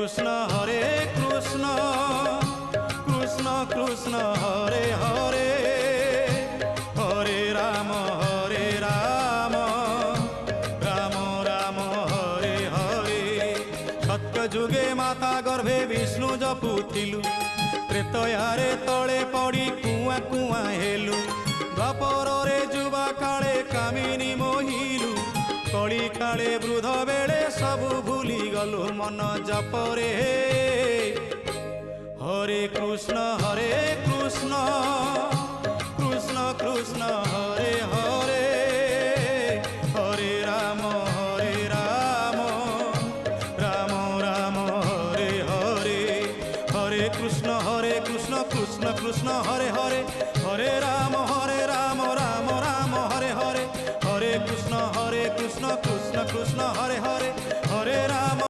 কৃষ্ণ কৃষ্ণ কৃষ্ণ হরে হরে হরে রাম রাম রাম হরে হরে। সত্য যুগে মাতা গর্ভে বিষ্ণু জপুথিলু, ত্রেতয়ারে তଳେ পড়ি কুয়া কুয়া হেলু, দ্বাপରରେ যুবা কাଳେ কামিনী মোহিলু, কଳି কাଳେ বৃদ্ধ বেড়ে সবু ভুলি গলু মন জপরে। হরে কৃষ্ণ কৃষ্ণ কৃষ্ণ হরে হরে হরে রাম রাম রাম হরে হরে। হরে কৃষ্ণ কৃষ্ণ কৃষ্ণ হরে হরে হরে রাম রাম রাম হরে হরে। হরে কৃষ্ণ কৃষ্ণ কৃষ্ণ হরে